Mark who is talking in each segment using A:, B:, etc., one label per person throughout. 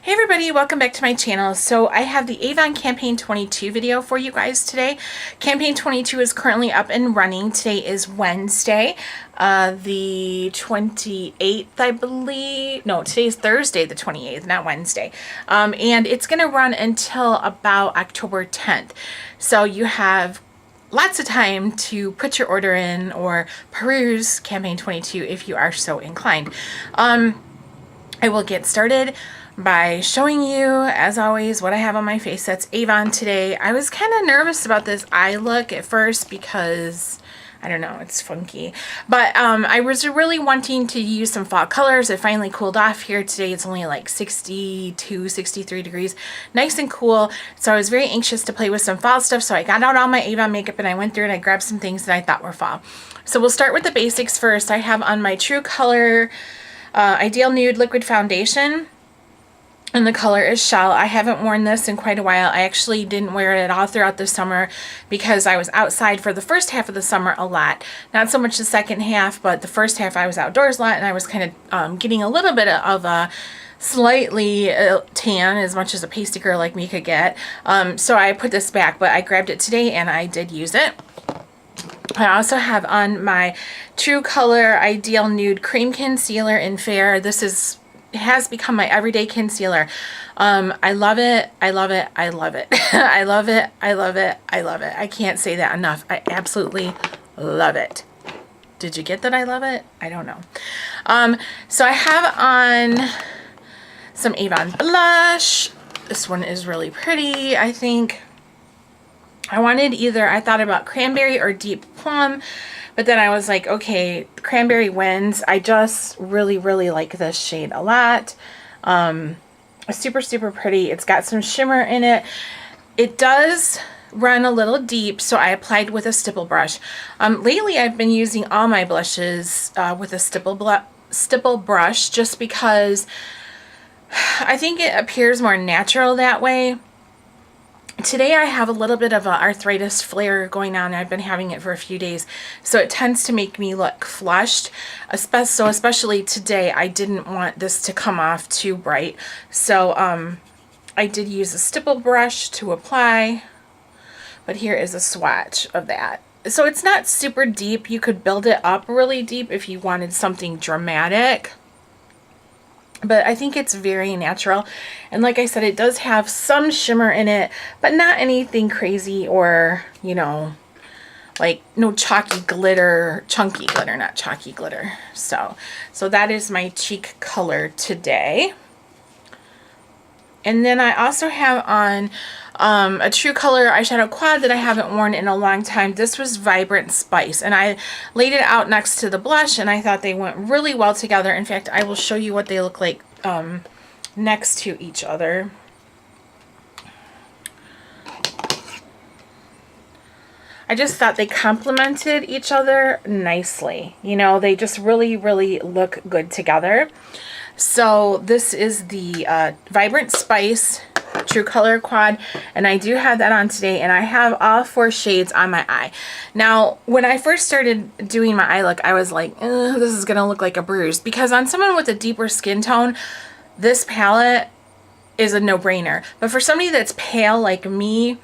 A: Hey everybody, welcome back to my channel. So I have the Avon Campaign 22 video for you guys today. Campaign 22 is currently up and running. Today is Wednesday, the 28th, I believe. No, today's Thursday, the 28th, not Wednesday. And it's going to run until about October 10th. So you have lots of time to put your order in or peruse Campaign 22 if you are so inclined. I will get started by showing you, as always, what I have on my face. That's Avon today. I was kind of nervous about this eye look at first because, I don't know, it's funky. But I was really wanting to use some fall colors. It finally cooled off here today. It's only like 62, 63 degrees. Nice and cool. So I was very anxious to play with some fall stuff. So I got out all my Avon makeup and I went through and I grabbed some things that I thought were fall. So we'll start with the basics first. I have on my True Color Ideal Nude Liquid Foundation. And the color is Shell. I haven't worn this in quite a while. I actually didn't wear it at all throughout the summer because I was outside for the first half of the summer a lot. Not so much the second half, but the first half I was outdoors a lot and I was kind of getting a little bit of a slightly tan, as much as a pasty girl like me could get. So I put this back, but I grabbed it today and I did use it. I also have on my True Color Ideal Nude Cream Concealer in Fair. This has become my everyday concealer. I love it. I love it. I love it. I love it. I love it. I love it. I can't say that enough. I absolutely love it. Did you get that I love it? I don't know. So I have on some Avon blush. This one is really pretty, I think. I thought about cranberry or deep plum, but then I was like, okay, cranberry wins. I just really, really like this shade a lot. Super, super pretty. It's got some shimmer in it. It does run a little deep, so I applied with a stipple brush. Lately, I've been using all my blushes with a stipple brush just because I think it appears more natural that way. Today I have a little bit of an arthritis flare going on. I've been having it for a few days, so it tends to make me look flushed. So especially today, I didn't want this to come off too bright. So I did use a stipple brush to apply, but here is a swatch of that. So it's not super deep. You could build it up really deep if you wanted something dramatic. But I think it's very natural. And like I said, it does have some shimmer in it, but not anything crazy or, you know, like no chunky glitter, not chalky glitter. So that is my cheek color today. And then I also have on a True Color eyeshadow quad that I haven't worn in a long time. This was Vibrant Spice, and I laid it out next to the blush, and I thought they went really well together. In fact, I will show you what they look like next to each other. I just thought they complemented each other nicely. You know, they just really, really look good together. So this is the Vibrant Spice True Color Quad, and I do have that on today, and I have all 4 shades on my eye. Now, when I first started doing my eye look, I was like, this is going to look like a bruise, because on someone with a deeper skin tone, this palette is a no-brainer. But for somebody that's pale like me,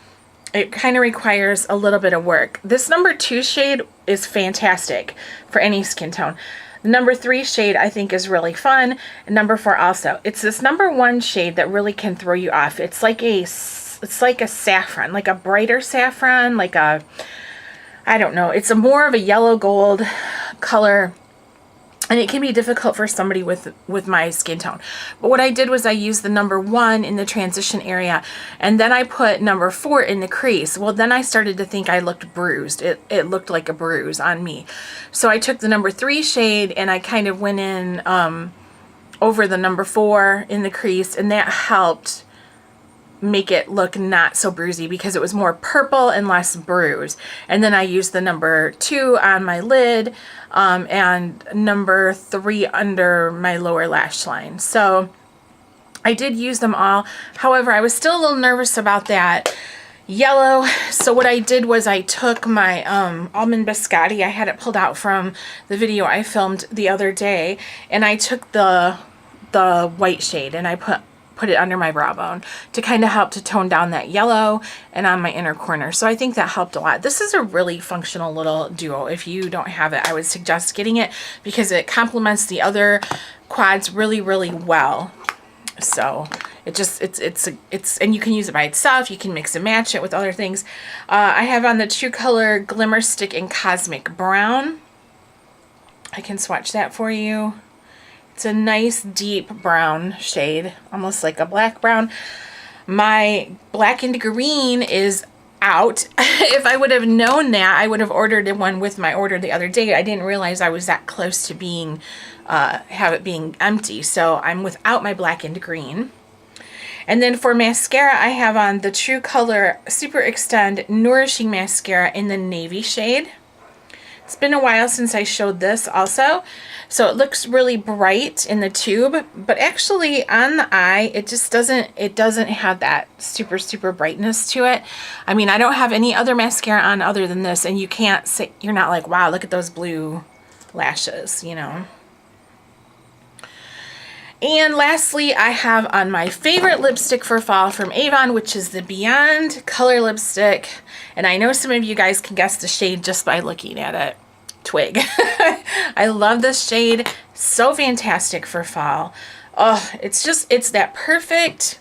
A: it kind of requires a little bit of work. This number 2 shade is fantastic for any skin tone. The number 3 shade I think is really fun, and number 4 also. It's this number 1 shade that really can throw you off. It's like a saffron, like a brighter saffron, like a, I don't know. It's more of a yellow gold color, and it can be difficult for somebody with my skin tone. But what I did was I used the number 1 in the transition area, and then I put number 4 in the crease. Well, then I started to think I looked bruised. It looked like a bruise on me. So I took the number 3 shade and I kind of went in over the number 4 in the crease, and that helped make it look not so bruisey because it was more purple and less bruise. And then I used the number 2 on my lid and number 3 under my lower lash line. So I did use them all. However, I was still a little nervous about that yellow. So what I did was I took my almond biscotti. I had it pulled out from the video I filmed the other day, and I took the white shade and I put put it under my brow bone to kind of help to tone down that yellow and on my inner corner. So I think that helped a lot. This is a really functional little duo. If you don't have it, I would suggest getting it because it complements the other quads really, really well. So it's and you can use it by itself. You can mix and match it with other things. I have on the True Color Glimmer Stick in Cosmic Brown. I can swatch that for you. It's a nice deep brown shade, almost like a black brown. My Black and Green is out. If I would have known that, I would have ordered one with my order the other day. I didn't realize I was that close to being, have it being empty. So I'm without my Black and Green. And then for mascara, I have on the True Color Super Extend Nourishing Mascara in the navy shade. It's been a while since I showed this also. So it looks really bright in the tube, but actually on the eye, it just doesn't have that super brightness to it. I mean, I don't have any other mascara on other than this, and you can't say, you're not like, wow, look at those blue lashes, you know. And lastly, I have on my favorite lipstick for fall from Avon, which is the Beyond Color Lipstick. And I know some of you guys can guess the shade just by looking at it. Twig. I love this shade. So fantastic for fall. Oh, it's that perfect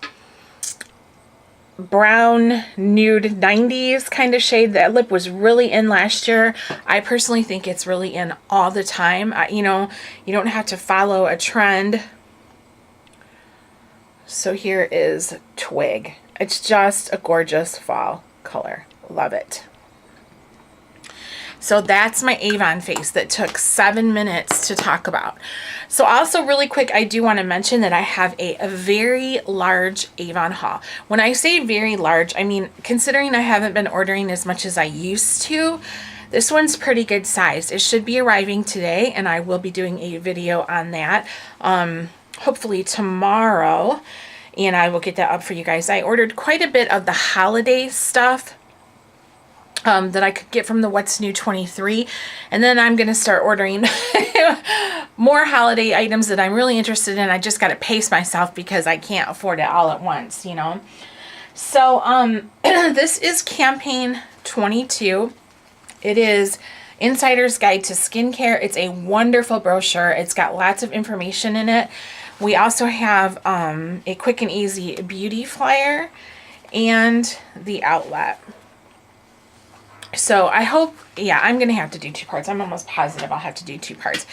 A: brown nude 90s kind of shade. That lip was really in last year. I personally think it's really in all the time. You know, you don't have to follow a trend. So here is Twig. It's just a gorgeous fall color. Love it. So that's my Avon face that took 7 minutes to talk about. So also really quick, I do want to mention that I have a very large Avon haul. When I say very large, I mean, considering I haven't been ordering as much as I used to, this one's pretty good size. It should be arriving today, and I will be doing a video on that. Hopefully tomorrow, and I will get that up for you guys. I ordered quite a bit of the holiday stuff that I could get from the What's New 23, and then I'm going to start ordering more holiday items that I'm really interested in. I just got to pace myself because I can't afford it all at once, you know. So this is campaign 22. It is Insider's Guide to Skincare. It's a wonderful brochure. It's got lots of information in it. We also have a quick and easy beauty flyer and the outlet. So I hope, yeah, I'm going to have to do 2 parts. I'm almost positive I'll have to do 2 parts.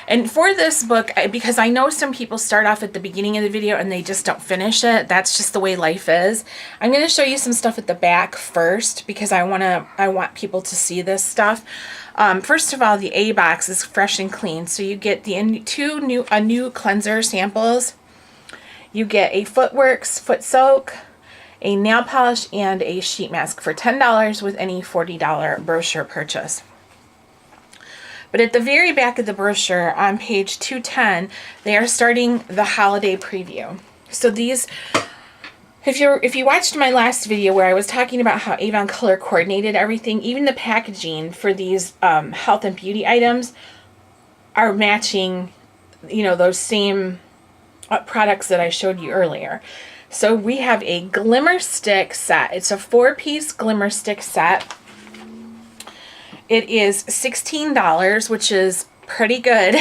A: And for this book, because I know some people start off at the beginning of the video and they just don't finish it. That's just the way life is. I'm going to show you some stuff at the back first because I want people to see this stuff. First of all, the A box is fresh and clean. So you get the new cleanser samples. You get a Footworks foot soak, a nail polish, and a sheet mask for $10 with any $40 brochure purchase. But at the very back of the brochure on page 210, they are starting the holiday preview. So these, if you watched my last video where I was talking about how Avon color coordinated everything, even the packaging for these health and beauty items are matching, you know, those same products that I showed you earlier. So we have a glimmer stick set. It's a 4-piece glimmer stick set. It is $16, which is pretty good.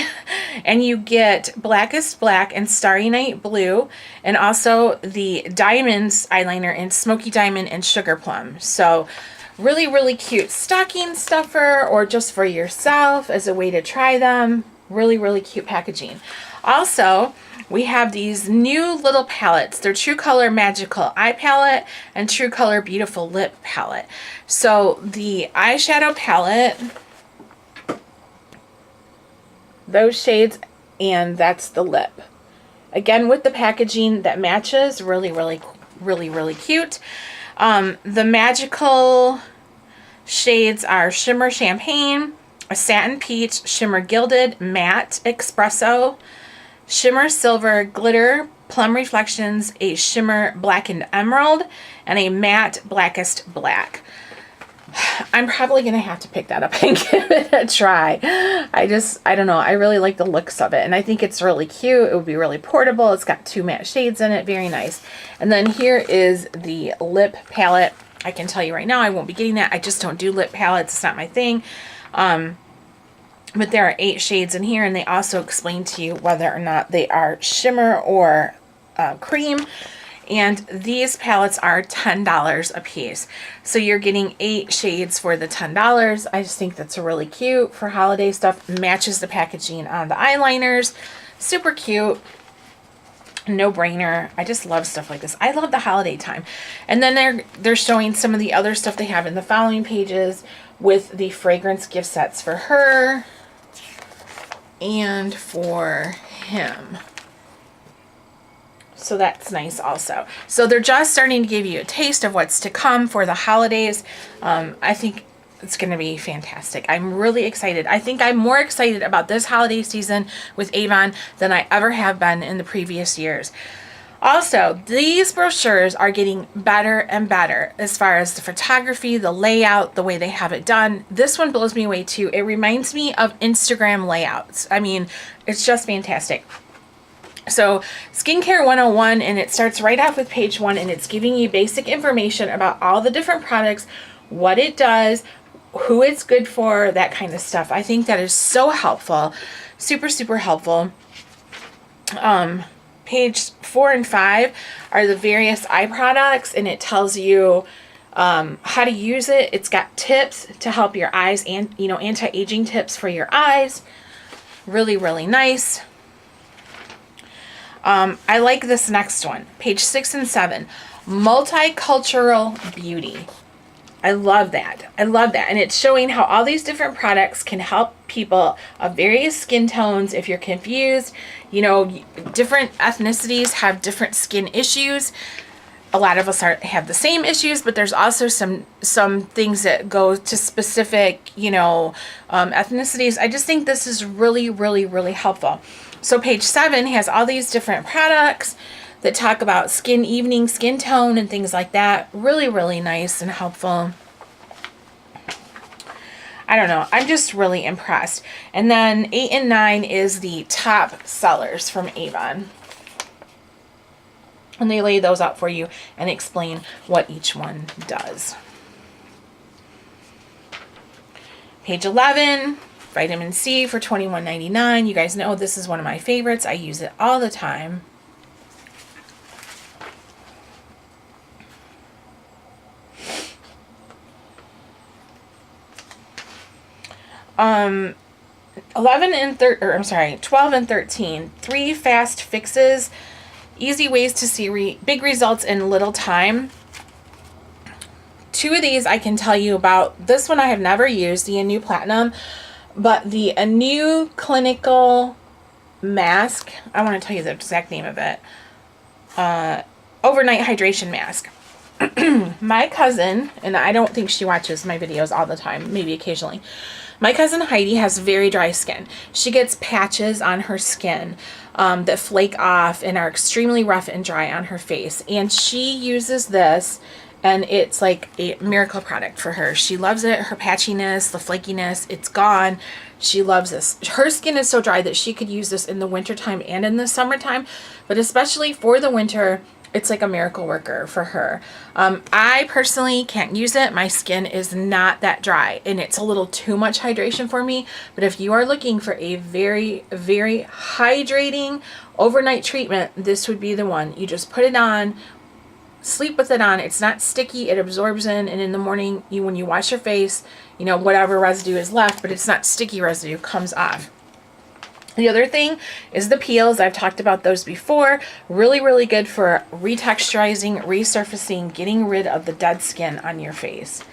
A: And you get Blackest Black and Starry Night Blue, and also the Diamonds eyeliner in Smoky Diamond and Sugar Plum. So really, really cute stocking stuffer, or just for yourself as a way to try them. Really, really cute packaging. Also, we have these new little palettes. They're True Color Magical Eye Palette and True Color Beautiful Lip Palette. So the eyeshadow palette, those shades, and that's the lip. Again, with the packaging that matches, really, really, really, really cute. The magical shades are Shimmer Champagne, a Satin Peach, Shimmer Gilded, Matte Espresso, Shimmer Silver, Glitter, Plum Reflections, a Shimmer Blackened Emerald, and a Matte Blackest Black. I'm probably going to have to pick that up and give it a try. I don't know. I really like the looks of it. And I think it's really cute. It would be really portable. It's got 2 matte shades in it. Very nice. And then here is the lip palette. I can tell you right now, I won't be getting that. I just don't do lip palettes. It's not my thing. But there are 8 shades in here. And they also explain to you whether or not they are shimmer or cream. And these palettes are $10 a piece. So you're getting 8 shades for the $10. I just think that's really cute for holiday stuff. Matches the packaging on the eyeliners. Super cute. No brainer. I just love stuff like this. I love the holiday time. And then they're showing some of the other stuff they have in the following pages with the fragrance gift sets for her and for him. So that's nice also. So they're just starting to give you a taste of what's to come for the holidays. I think it's going to be fantastic. I'm really excited. I think I'm more excited about this holiday season with Avon than I ever have been in the previous years. Also, these brochures are getting better and better as far as the photography, the layout, the way they have it done. This one blows me away too. It reminds me of Instagram layouts. I mean, it's just fantastic. So Skincare 101, and it starts right off with page 1, and it's giving you basic information about all the different products, what it does, who it's good for, that kind of stuff. I think that is so helpful. Super, super helpful. Page 4 and 5 are the various eye products, and it tells you how to use it. It's got tips to help your eyes and, anti-aging tips for your eyes. Really, really nice. I like this next one, page 6 and 7, multicultural beauty. I love that. I love that. And it's showing how all these different products can help people of various skin tones. If you're confused, different ethnicities have different skin issues. A lot of us have the same issues, but there's also some things that go to specific, ethnicities. I just think this is really, really, really helpful. So page 7 has all these different products that talk about skin evening, skin tone, and things like that. Really, really nice and helpful. I don't know. I'm just really impressed. And then 8 and 9 is the top sellers from Avon. And they lay those out for you and explain what each one does. Page 11. Vitamin C for $21.99. You guys know this is one of my favorites. I use it all the time. Um, 12 and 13. 3 fast fixes. Easy ways to see big results in little time. 2 of these I can tell you about. This one I have never used, the Anew Platinum. But the Anew Clinical Mask, I want to tell you the exact name of it. Overnight Hydration Mask. My cousin, and I don't think she watches my videos all the time, maybe occasionally. My cousin Heidi has very dry skin. She gets patches on her skin that flake off and are extremely rough and dry on her face. And she uses this, and it's like a miracle product for her. She loves it. Her patchiness, the flakiness, it's gone. She loves this. Her skin is so dry that she could use this in the wintertime and in the summertime. But especially for the winter, it's like a miracle worker for her. I personally can't use it. My skin is not that dry, and it's a little too much hydration for me. But if you are looking for a very, very hydrating overnight treatment, this would be the one. You just put it on, sleep with it on. It's not sticky. It absorbs in, and in the morning, when you wash your face, whatever residue is left, but it's not sticky residue, comes off. The other thing is the peels. I've talked about those before. Really, really good for retexturizing, resurfacing, getting rid of the dead skin on your face.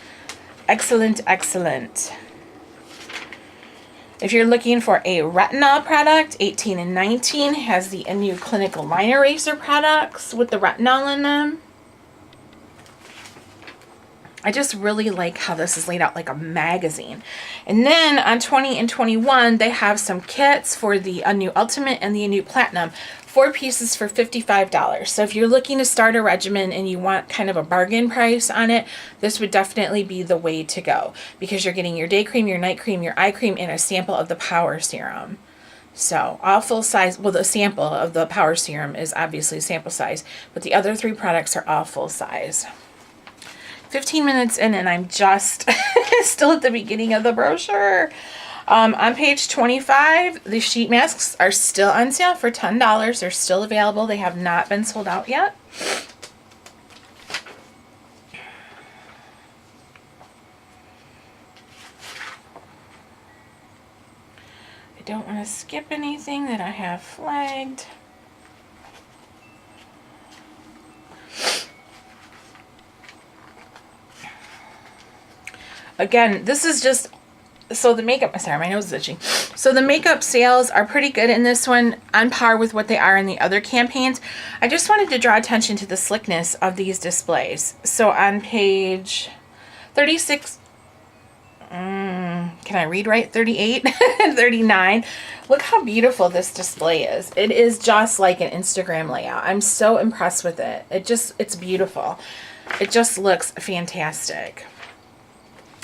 A: Excellent, excellent. If you're looking for a retinol product, 18 and 19 has the Anew Clinical Line Eraser products with the retinol in them. I just really like how this is laid out like a magazine. And then on 20 and 21, they have some kits for the Anew Ultimate and the Anew Platinum 4 pieces for $55. So if you're looking to start a regimen and you want kind of a bargain price on it, this would definitely be the way to go, because you're getting your day cream, your night cream, your eye cream, and a sample of the Power Serum. So all full size. Well, the sample of the Power Serum is obviously sample size, but the other 3 products are all full size. 15 minutes in and I'm just still at the beginning of the brochure. On page 25, the sheet masks are still on sale for $10. They're still available. They have not been sold out yet. I don't want to skip anything that I have flagged. Again, this is just, so the makeup, sorry, my nose is itching. So the makeup sales are pretty good in this one, on par with what they are in the other campaigns. I just wanted to draw attention to the slickness of these displays. So on page 36, can I read right? 38 and 39. Look how beautiful this display is. It is just like an Instagram layout. I'm so impressed with it. It's beautiful. It just looks fantastic.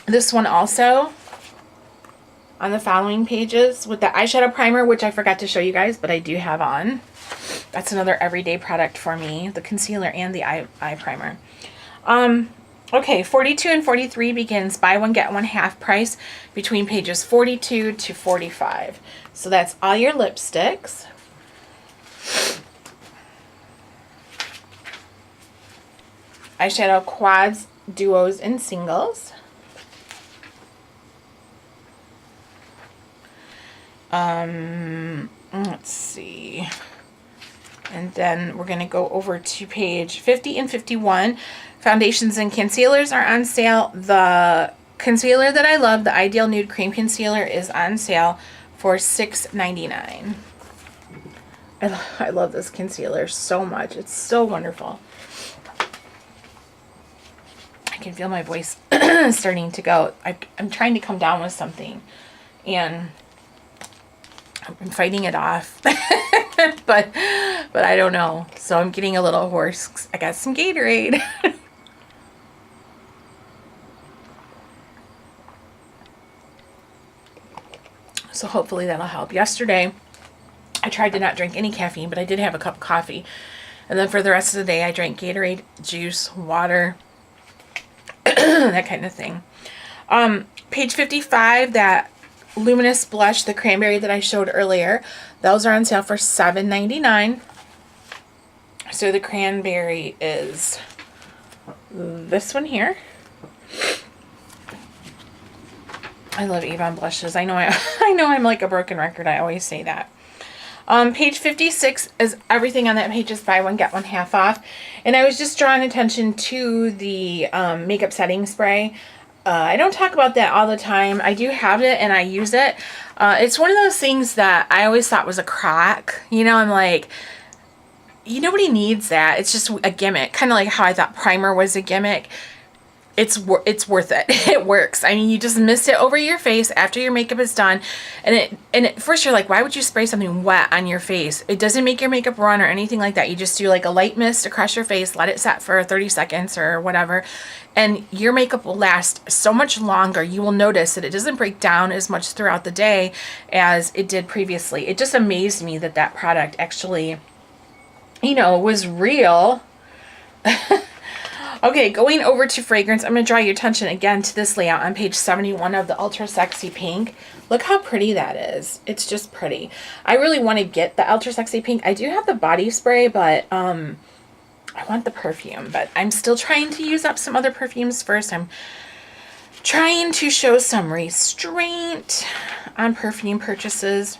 A: This one also, on the following pages, with the eyeshadow primer, which I forgot to show you guys, but I do have on. That's another everyday product for me, the concealer and the eye primer. Okay, 42 and 43 begins buy one, get one half price between pages 42 to 45. So that's all your lipsticks. Eyeshadow quads, duos, and singles. Let's see. And then we're going to go over to page 50 and 51. Foundations and concealers are on sale. The concealer that I love, the Ideal Nude Cream Concealer, is on sale for $6.99. I love this concealer so much. It's so wonderful. I can feel my voice starting to go. I'm trying to come down with something, and I'm fighting it off, but I don't know. So I'm getting a little hoarse. I got some Gatorade. So hopefully that'll help. Yesterday, I tried to not drink any caffeine, but I did have a cup of coffee. And then for the rest of the day, I drank Gatorade, juice, water, that kind of thing. Page 55, that luminous blush, the cranberry that I showed earlier, those are on sale for $7.99. So the cranberry is this one here. I love Avon blushes. I know I'm like a broken record. I always say that. Page 56 is everything on that page is buy one, get one half off. And I was just drawing attention to the makeup setting spray. I don't talk about that all the time. I do have it and I use it. It's one of those things that I always thought was a crock. You know, I'm like, nobody needs that. It's just a gimmick. Kind of like how I thought primer was a gimmick. It's worth it. It works. I mean, you just mist it over your face after your makeup is done. And at first you're like, why would you spray something wet on your face? It doesn't make your makeup run or anything like that. You just do like a light mist across your face, let it set for 30 seconds or whatever. And your makeup will last so much longer. You will notice that it doesn't break down as much throughout the day as it did previously. It just amazed me that that product actually, was real. Okay, going over to fragrance, I'm going to draw your attention again to this layout on page 71 of the Ultra Sexy Pink. Look how pretty that is. It's just pretty. I really want to get the Ultra Sexy Pink. I do have the body spray, but I want the perfume. But I'm still trying to use up some other perfumes first. I'm trying to show some restraint on perfume purchases.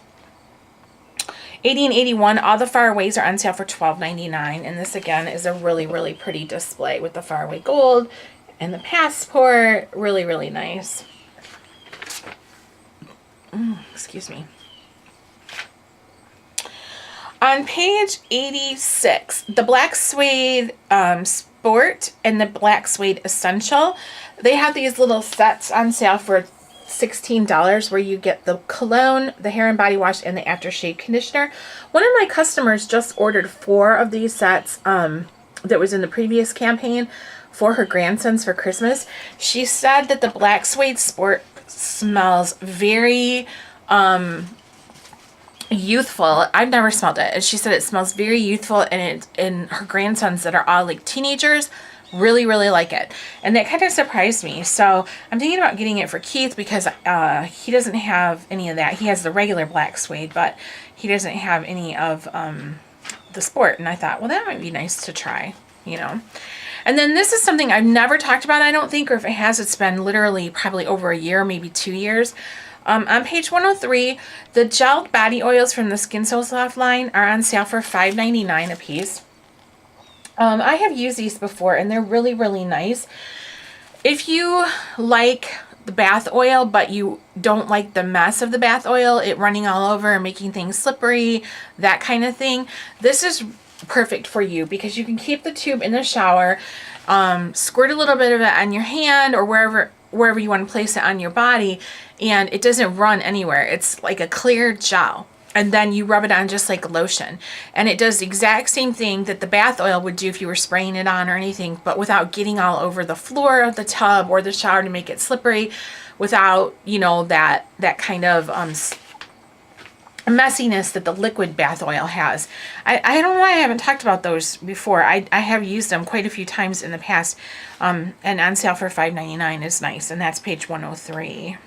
A: 80 and 81, all the Faraways are on sale for $12.99. And this, again, is a really, really pretty display with the Faraway Gold and the Passport. Really, really nice. Excuse me. On page 86, the Black Suede Sport and the Black Suede Essential, they have these little sets on sale for $16, where you get the cologne, the hair and body wash, and the aftershave conditioner. One of my customers just ordered 4 of these sets that was in the previous campaign for her grandsons for Christmas. She said that the black suede sport smells very youthful. I've never smelled it, and she said it smells very youthful, and her grandsons that are all like teenagers really like it, and that kind of surprised me. So I'm thinking about getting it for Keith, because he doesn't have any of that. He has the regular black suede, but he doesn't have any of the sport, and I thought, well, that might be nice to try, you know. And then this is something I've never talked about, I don't think, or if it has, it's been literally probably over a year, maybe 2 years. On page 103, the gelled body oils from the Skin So Soft line are on sale for $5.99 a piece. I have used these before, and they're really nice. If you like the bath oil, but you don't like the mess of the bath oil, it running all over and making things slippery, that kind of thing, this is perfect for you, because you can keep the tube in the shower, squirt a little bit of it on your hand or wherever you want to place it on your body, and it doesn't run anywhere. It's like a clear gel. And then you rub it on just like lotion. And it does the exact same thing that the bath oil would do if you were spraying it on or anything, but without getting all over the floor of the tub or the shower to make it slippery, without, you know, that kind of messiness that the liquid bath oil has. I don't know why I haven't talked about those before. I have used them quite a few times in the past. And on sale for $5.99 is nice. And that's page 103.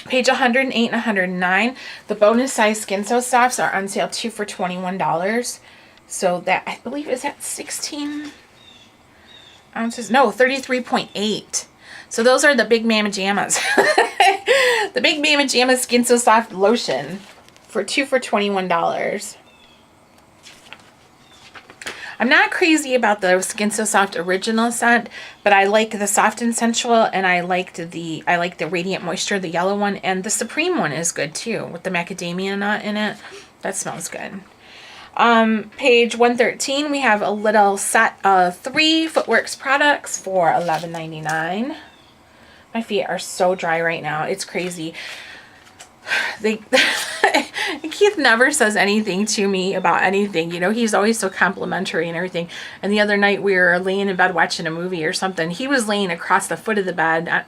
A: Page 108 and 109, the bonus size Skin So Softs are on sale 2 for $21. So that, I believe, is that 16 ounces? No, 33.8. So those are the Big Mama Jammas. The Big Mama Jamma Skin So Soft lotion for 2 for $21. I'm not crazy about the Skin So Soft original scent, but I like the Soft and Sensual, and I like the Radiant Moisture, the yellow one, and the Supreme one is good too, with the macadamia nut in it. That smells good. Page 113, we have a little set of 3 Footworks products for $11.99. My feet are so dry right now. It's crazy. Keith never says anything to me about anything. You know, he's always so complimentary and everything. And the other night we were laying in bed watching a movie or something. He was laying across the foot of the bed,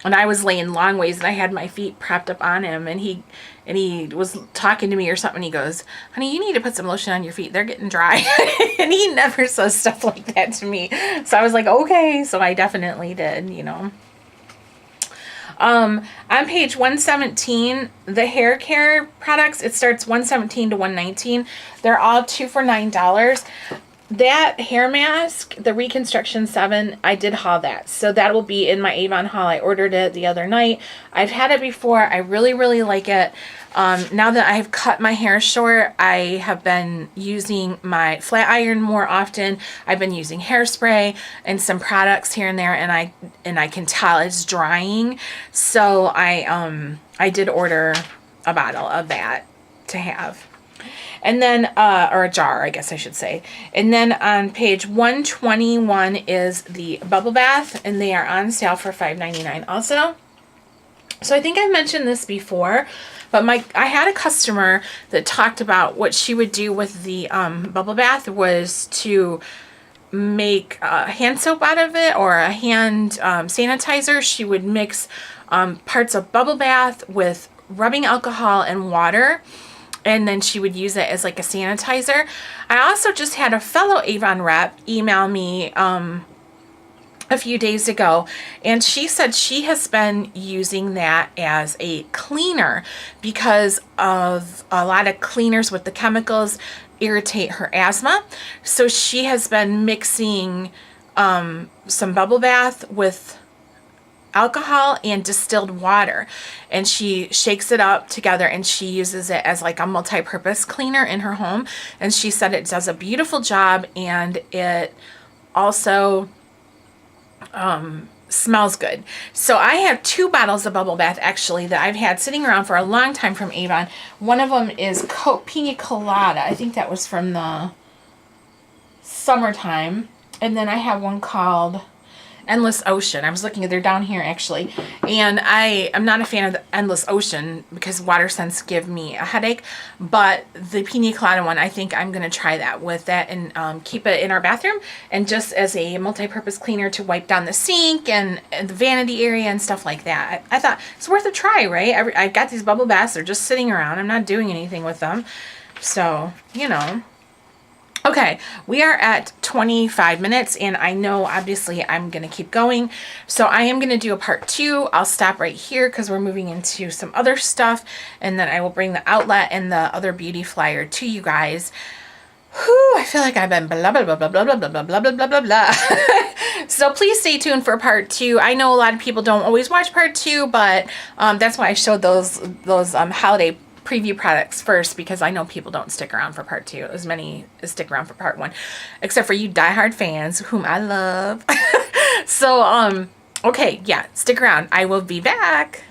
A: and I was laying long ways, and I had my feet propped up on him, and he was talking to me or something. He goes, "Honey, you need to put some lotion on your feet. They're getting dry." And he never says stuff like that to me. So I was like, okay. So I definitely did, you know. On page 117, the hair care products, it starts 117 to 119. They're all 2 for $9. That hair mask, the Reconstruction 7, I did haul that. So that will be in my Avon haul. I ordered it the other night. I've had it before. I really like it. Now that I've cut my hair short, I have been using my flat iron more often. I've been using hairspray and some products here and there, and I can tell it's drying. So I did order a bottle of that to have. And then, or a jar, I guess I should say. And then on page 121 is the bubble bath, and they are on sale for $5.99 also. So I think I mentioned this before, but I had a customer that talked about what she would do with the bubble bath was to make hand soap out of it, or a hand sanitizer. She would mix parts of bubble bath with rubbing alcohol and water, and then she would use it as like a sanitizer. I also just had a fellow Avon rep email me a few days ago, and she said she has been using that as a cleaner because of a lot of cleaners with the chemicals irritate her asthma. So she has been mixing some bubble bath with alcohol and distilled water, and she shakes it up together, and she uses it as like a multi-purpose cleaner in her home. And she said it does a beautiful job, and it also smells good. So I have 2 bottles of bubble bath actually that I've had sitting around for a long time from Avon. One of them is Pina Colada. I think that was from the summertime. And then I have one called Endless Ocean. I was looking, they're down here actually. And I'm not a fan of the Endless Ocean because water scents give me a headache. But the Pina Colada one, I think I'm going to try that with that and keep it in our bathroom. And just as a multi-purpose cleaner to wipe down the sink and the vanity area and stuff like that. I thought it's worth a try, right? I got these bubble baths. They're just sitting around. I'm not doing anything with them. So, you know. Okay, we are at 25 minutes and I know obviously I'm going to keep going. So I am going to do a part 2. I'll stop right here because we're moving into some other stuff and then I will bring the outlet and the other beauty flyer to you guys. Whew, I feel like I've been blah, blah, blah, blah, blah, blah, blah, blah, blah, blah, blah, blah. So please stay tuned for part 2. I know a lot of people don't always watch part 2, but that's why I showed those holiday preview products first because I know people don't stick around for part 2 as many as stick around for part 1, except for you diehard fans whom I love. So okay, yeah, stick around. I will be back.